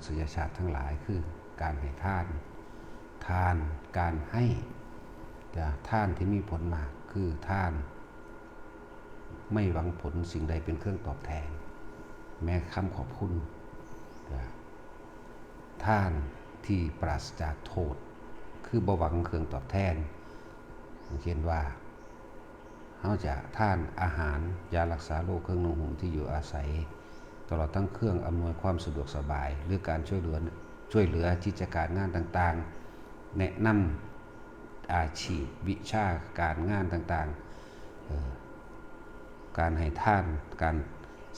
ษยชาติทั้งหลายคือการให้ทานการให้ทานที่มีผลมากคือทานไม่หวังผลสิ่งใดเป็นเครื่องตอบแทนแม้คำขอบคุณทานที่ปราศจากโทษคือบ่หวังเครื่องตอบแทนเช่นว่าเขาจะทานอาหารยารักษาโรคเครื่องนุ่งห่มที่อยู่อาศัยตลอดทั้งเครื่องอำนวยความสะดวกสบายหรือการช่วยเหลือกิจการงานต่างๆแนะนำอาชีพวิชาการงานต่างๆการให้ทานการ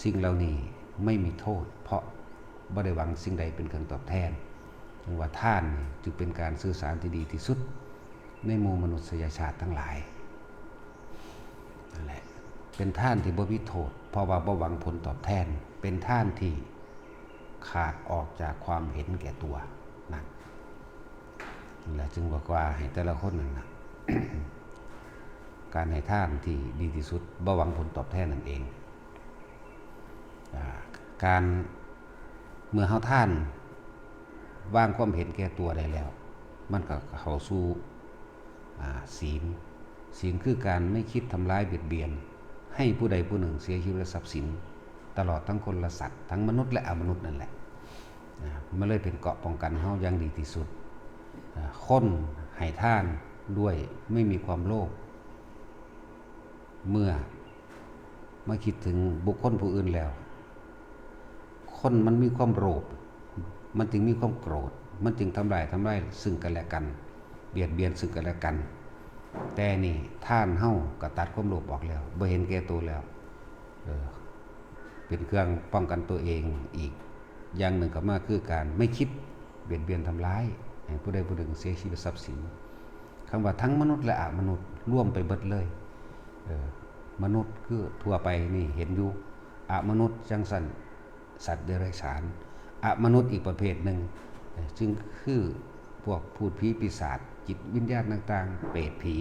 สิ่งเหล่านี้ไม่มีโทษเพราะบ่ได้หวังสิ่งใดเป็นเครื่องตอบแทนจึงว่าทานจึงเป็นการสื่อสารที่ดีที่สุดในหมู่มนุษยชาติทั้งหลายนั่นแหละเป็นท่านที่บ่มีโทษเพราะว่าบ่หวังผลตอบแทนเป็นท่านที่ขาดออกจากความเห็นแก่ตัวนั่นแหละจึงบอกว่าให้แต่ละคนนั่นนะ การให้ท่านที่ดีที่สุดบ่หวังผลตอบแทนนั่นเองการเมื่อเฮาท่านวางความเห็นแก่ตัวได้แล้วมันก็เข้าสู่ศีลคือการไม่คิดทำร้ายเบียดเบียนให้ผู้ใดผู้หนึ่งเสียชีวิตและทรัพย์สินตลอดทั้งคนและสัตว์ทั้งมนุษย์และอมนุษย์นั่นแหละมันเลยเป็นเกราะป้องกันเฮาอย่างดีที่สุดคนให้ทานด้วยไม่มีความโลภเมื่อมาคิดถึงบุคคลผู้อื่นแล้วคนมันมีความโลภมันจึงมีความโกรธมันจึงทำลายซึ่งกันและกันเบียดเบียนซึ่งกันและกันแต่นี่ท่านเฮาก็ตัดความโลภออกแล้วบ่เห็นแก่ตัวแล้วเป็นเครื่องป้องกันตัวเองอีกอย่างหนึ่งก็มาคือการไม่คิดเบียดเบียนทำร้ายให้ผู้ใดผู้หนึ่งเสียชีวิตทรัพย์สินคำว่าทั้งมนุษย์และอมนุษย์ร่วมไปเบิดเลยมนุษย์คือทั่วไปนี่เห็นอยู่อมนุษย์จังสันสัตว์เดรัจฉานอมนุษย์อีกประเภทหนึ่งจึงคือพวกพูดผีปีศาจจิตวิญญาณต่างๆเปรตผี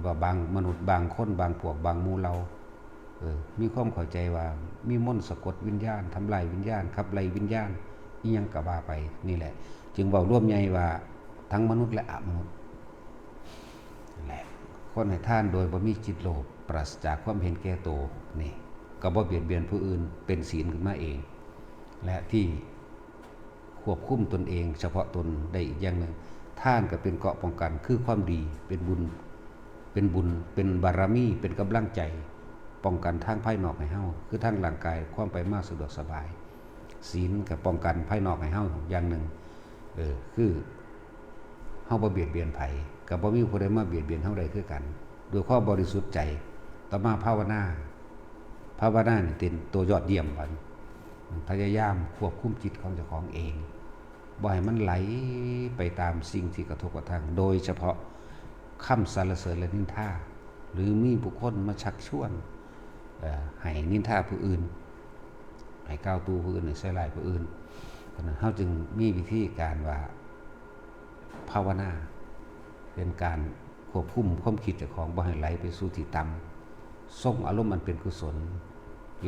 ว่าบางมนุษย์บางคนบางพวกบางหมู่เรามีความเข้าใจว่ามีมนต์สะกดวิญญาณทำลายวิญญาณขับไล่วิญญาณอีหยังก็ว่าไปนี่แหละจึงเว้าร่วมใหญ่ว่าทั้งมนุษย์และอมนุษย์นั่นแหละคนให้ทานโดยบ่มีจิตโลภปราศจากความเห็นแก่ตัวนี่ก็บ่เบียดเบียนผู้อื่นเป็นศีลขึ้นมาเองและที่ควบคุมตนเองเฉพาะตนได้อีกอย่างหนึ่งท่านก็เป็นเกราะป้องกันคือความดีเป็นบุญเป็นบารมีเป็นกำลังใจป้องกันทางภายนอกให้เฮาคือทางร่างกายความไปมาสะดวกสบายศีลก็ป้องกันภายนอกให้เฮาอย่างหนึ่งคือเฮาบ่เบียดเบียนไผก็บ่มีผู้ใดมาเบียดเบียนเฮาได้คือกันด้วยความบริสุทธิ์ใจต่อมาภาวนานี่เป็นตัวยอดเยี่ยมบัดพยายามควบคุมจิตของเจ้าของเองบ่ให้มันไหลไปตามสิ่งที่กระทบกระทั่งโดยเฉพาะคำสรรเสริญและนินทาหรือมีบุคคลมาชักชวนให้นินทาผู้อื่นให้ก้าวตูผู้อื่นให้ใส่ร้ายผู้อื่นเพราะนั้นเฮาจึงมีวิธีการว่าภาวนาเป็นการควบคุมความคิดเจ้าของบ่ให้ไหลไปสู่ที่ต่ำส่งอารมณ์มันเป็นกุศล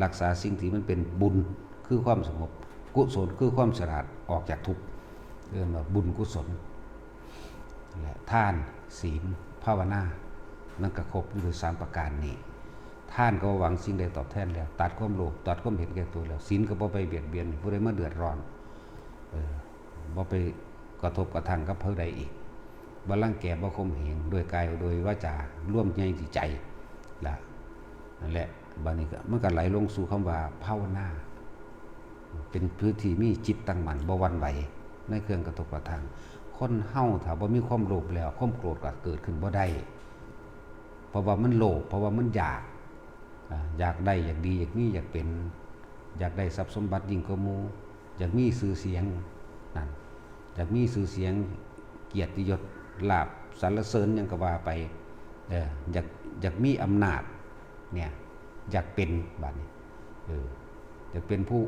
รักษาสิ่งที่มันเป็นบุญคือความสงบกุศลคือความสะอาดออกจากทุกข์เรียกว่าบุญกุศลและทานศีลภาวนานั่นก็ครบอยู่3ประการนี้ทานก็หวังสิ่งใดตอบแทนแล้วตัดความโลภตัดความเห็นแก่ตัวแล้วศีลก็บ่ไปเบียดเบียนผู้ใดมาเดือดร้อนบ่ไปกระทบกระทั่งกับผู้ใดอีกบ่รังแกบ่ข่มเหงโดยกายโดยวาจาร่วมในจิตใจล่ะนั่นแหละบัดนี้ก็มันก็ไหลลงสู่คำว่าภาวนาเป็นพื้นที่มีจิตตั้งมั่นบ่หวั่นไหวในเครื่องกระทบกระทั่งคนเฮาถ้าบ่มีความโลภแล้วความโกรธก็เกิดขึ้นบ่ได้เพราะว่ามันโลภเพราะว่ามันอยากได้อยากดีอยากมีอยากเป็นอยากได้ทรัพย์สมบัติยิ่งกว่าหมู่อยากมีชื่อเสียงนั่นอยากมีชื่อเสียงเกียรติยศลาภสรรเสริญหยังก็ว่าไปอยากมีอำนาจเนี่ยอยากเป็นบัดนี้อยากเป็นผู้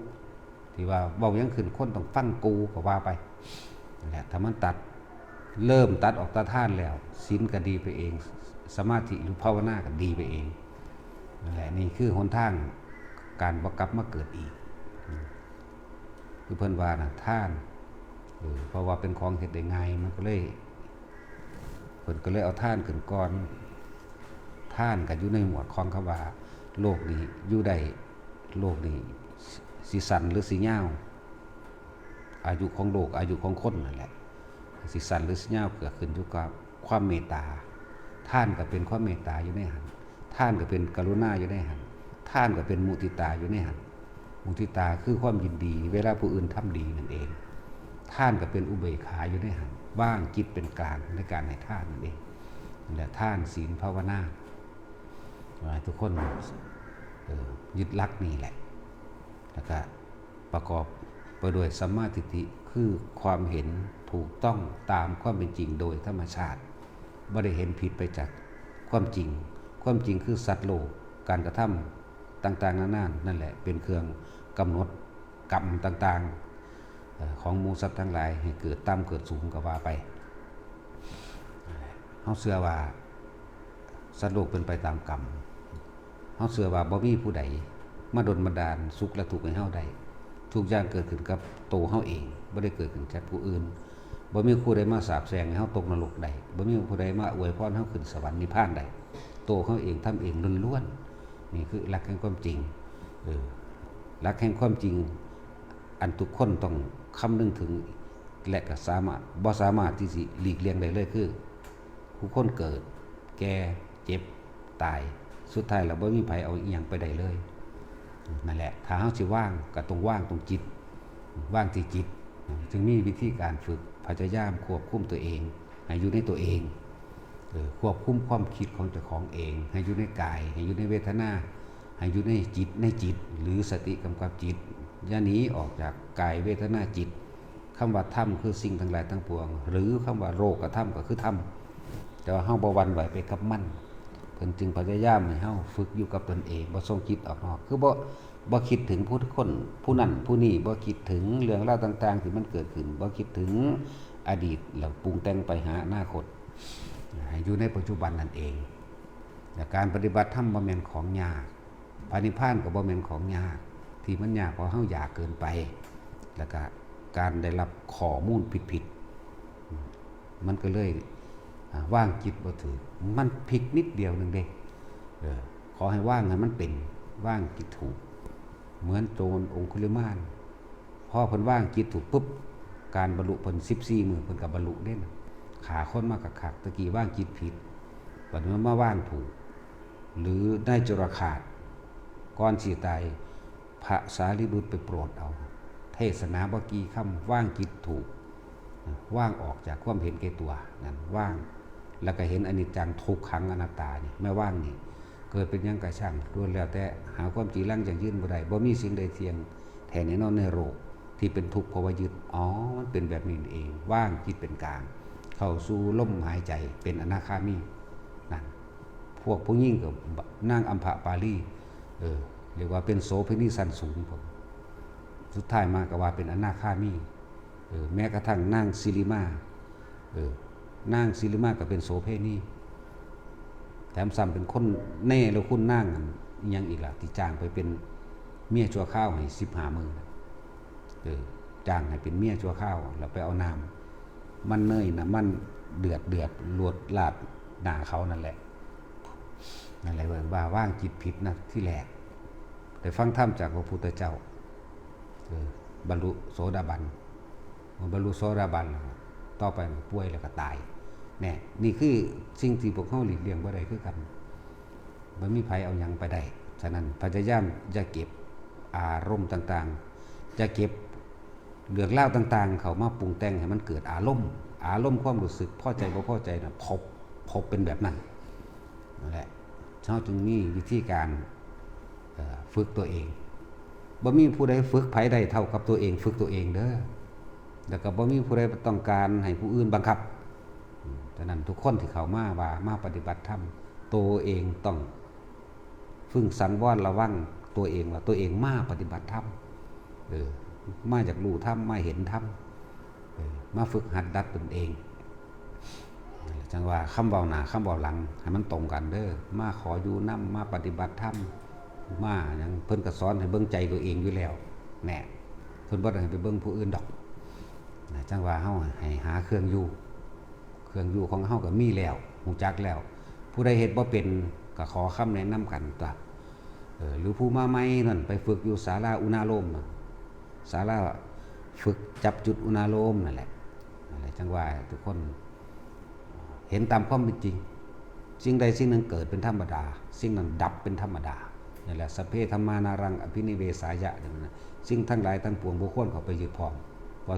ที่ว่าเว้ายังขึ้นคนต้องฟังกูก็ว่าไปนั่นแหละถ้ามันเริ่มตัดออกตาท่านแล้วศีลก็ดีไปเองสมาธิหรือภาวนาก็ดีไปเองนั่นแหละนี่คือหนทางการบ่กลับมาเกิดอีก คือเพิ่นว่าน่ะท่านเพราะว่าเป็นของเฮ็ดได้ง่ายมันก็เลยเพิ่นก็เลยเอาท่านขึ้นก่อนท่านก็อยู่ในหมวดของคำว่าโลกนี้อยู่ได้โลกนี้สิสั้นหรือสิยาวอายุของโลกอายุของคนนั่นแหละสิสั้นหรือสิยาวก็ขึ้นอยู่กับความเมตตาท่านก็เป็นความเมตตาอยู่ในหันท่านก็เป็นกรุณาอยู่ในหันท่านก็เป็นมุทิตาอยู่ในหันมุทิตาคือความยินดีเวลาผู้อื่นทำดีนั่นเองท่านก็เป็นอุเบกขาอยู่ในหันว่างจิตเป็นกลางในการให้ท่านนั่นเองและท่านศีลภาวนาทุกคนยึดหลักนี่แหละแล้วก็ประกอบไปด้วยสัมมาทิฏฐิคือความเห็นถูกต้องตามความเป็นจริงโดยธรรมชาติไม่ได้เห็นผิดไปจากความจริงความจริงคือสัตว์โลกการกระทำต่างๆนานานั่นแหละเป็นเครื่องกำหนดกรรมต่างๆของหมู่สัตว์ทั้งหลายให้เกิดต่ำเกิดสูงก็ว่าไปเฮาเชื่อว่าสัตว์โลกเป็นไปตามกรรมเฮาเชื่อว่าบ่มีผู้ใดมาดลบันดาลสุขและทุกข์ให้เฮาได้ทุกอย่างเกิดขึ้นกับตัวเฮาเองบ่ได้เกิดขึ้นจากผู้อื่นบ่มีผู้ใดมาสาปแช่งให้เฮาตกนรกได้บ่มีผู้ใดมาอวยพรเฮาขึ้นสวรรค์นิพพานได้ตัวเฮาเองทำเองล้วนๆนี่คือหลักแห่งความจริงหลักแห่งความจริงอันทุกคนต้องคำนึงถึงและก็สามารถที่สิหลีกเลี่ยงได้เลยคือผู้คนเกิดแก่เจ็บตายสุดท้ายแล้วบ่มีไผเอาอีหยังไปได้เลยนั่นแหละถ้าเฮาสิว่างก็ต้องว่างตรงจิตว่างที่จิตจึงมีวิธีการฝึกพยายามควบคุมตัวเองให้อยู่ในตัวเองควบคุมความคิดของเจ้าของเองให้อยู่ในกายให้อยู่ในเวทนาให้อยู่ในจิตหรือสติกำกับจิตอย่าหนีออกจากกายเวทนาจิตคำว่าธรรมคือสิ่งทั้งหลายทั้งปวงหรือคำว่าโลกธรรมก็คือธรรมแต่ว่าเฮาบ่หวั่นไหวไปกับมันเพิ่นจึงพยายามให้เฮาฝึกอยู่กับตนเองบ่ส่งจิตออกนอกคือบ่คิดถึงผู้คนผู้นั้นผู้นี้บ่คิดถึงเรื่องราวต่างๆที่มันเกิดขึ้นบ่คิดถึงอดีตแล้วปรุงแต่งไปหาอนาคตให้อยู่ในปัจจุบันนั่นเองและการปฏิบัติธรรมบ่แม่นของยากพระนิพพานก็บ่แม่นของยากที่มันยากเพราะเฮาอยากเกินไปแล้วก็การได้รับข้อมูลผิดๆมันก็เลยว่างจิตบ่ถือมันพลิกนิดเดียวนึงเด้ขอให้ว่างให้มันเป็นว่างจิตถูกเหมือนโจรองคุลิมานพอเพิ่นว่างจิตถูกปุ๊บการบรรลุเพิ่น14มื้อเพิ่นก็บรรลุเด้นะขาคนมาคักๆตะกี้ว่างจิตผิดบัดนี้มาว่างถูกหรือได้จรขาดก่อนสิตายพระสารีบุตรไปโปรดเอาเทศนาบ่กี่คำว่างจิตถูกว่างออกจากความเห็นแก่ตัวนั่นว่างแล้วก็เห็นอนิจจังทุกขังอนัตตานี่แม่ว่างนี่เกิดเป็นยังกระช่างล้วนแล้วแต่หาความจริงลั่งอย่างยืนบ่ได้บ่มีสิ่งใดเที่ยงแท้แน่นอนในโลกที่เป็นทุกข์เพราะว่ายึดมันเป็นแบบนี้เองว่างจิตเป็นกลางเข้าสู่ลมหายใจเป็นอนาคามีนั่นพวกผู้หญิงกับนางอัมภปาลีเรียกว่าเป็นโสเภณีสั้นสูงผมสุดท้ายมาก็ว่าเป็นอนาคามีแม้กระทั่งนางศิริมานางศิริมาก็เป็นโสเภณีแถมซ้ำเป็นคนแน่แล้วคุณนางยังอีกล่ะที่จ้างไปเป็นเมียชั่วข้าวให้15 มื้อจ้างให้เป็นเมียชั่วข้าวแล้วไปเอาน้ำมันเนยนะมันเดือดลวดลาดหน้าเขานั่นแหละว่าว่างจิตผิดนะที่แรกแต่ฟังธรรมจากพระพุทธเจ้าบรรลุโสดาบันบรรลุโสดาบันต่อไปป่วยแล้วก็ตายนี่คือสิ่งที่พวกเขาหลีกเลี่ยงบ่ได้คือกันบ่มีไผเอาหยังไปได้ฉะนั้นพยายามอย่าเก็บอารมณ์ต่างๆอย่าเก็บเรื่องราวต่างๆเข้ามาปรุงแต่งให้มันเกิดอารมณ์ความรู้สึกพอใจบ่พอใจน่ะพบเป็นแบบนั้นนั่นแหละเฮาจึงมีวิธีการฝึกตัวเองบ่มีผู้ใดฝึกไผได้เท่ากับตัวเองฝึกตัวเองเด้อแล้วก็บ่มีผู้ใดต้องการให้ผู้อื่นบังคับฉะนั้นทุกคนที่เข้ามาปฏิบัติธรรมตัวเองต้องฝึกสังวรระวังตัวเองว่าตัวเองมาปฏิบัติธรรมมาจากรู้ธรรมมาเห็นธรรมมาฝึกหัดดัดตนเองจังว่าคำเว้าหน้าคำเว้าหลังให้มันตรงกันเด้อมาขออยู่นำมาปฏิบัติธรรมมาหยังเพิ่นก็สอนให้เบิ่งใจตัวเองอยู่แล้ว เพิ่นบ่ได้ให้ไปเบิ่งผู้อื่นดอกนะจังว่าเฮาให้หาเครื่องอยู่ของเฮาก็มีแล้วฮู้จักแล้ว ผู้ใดเฮ็ดบ่เป็นก็ขอคำแนะนำกันตัวหรือผู้มาใหม่นั่นไปฝึกอยู่ศาลาอุณาโลมศาลาฝึกจับจุดอุณาโลมนั่นแหละจังว่าทุกคนเห็นตามความเป็นจริงสิ่งใดสิ่งหนึ่งเกิดเป็นธรรมดาสิ่งนั้นดับเป็นธรรมดานั่นแหละสัพเพธัมมานารังอภินิเวสายะนั่นนะสิ่งทั้งหลายทั้งปวงบ่ควรเข้าไปยึดพองเพราะ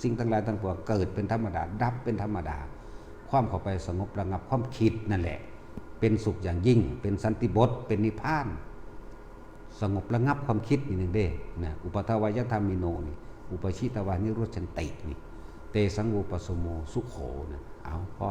สิ่งทั้งหลายทั้งปวงเกิดเป็นธรรมดาดับเป็นธรรมดาความเข้าไปสงบระงับความคิดนั่นแหละเป็นสุขอย่างยิ่งเป็นสันติบทเป็นนิพพานสงบระงับความคิดนี่นึงเด้นะอุปทวายธรรมิโนนี่อุปชิตวานิโรธชันตินี่เตสังโวปสโมสุขโขนะเอาพอ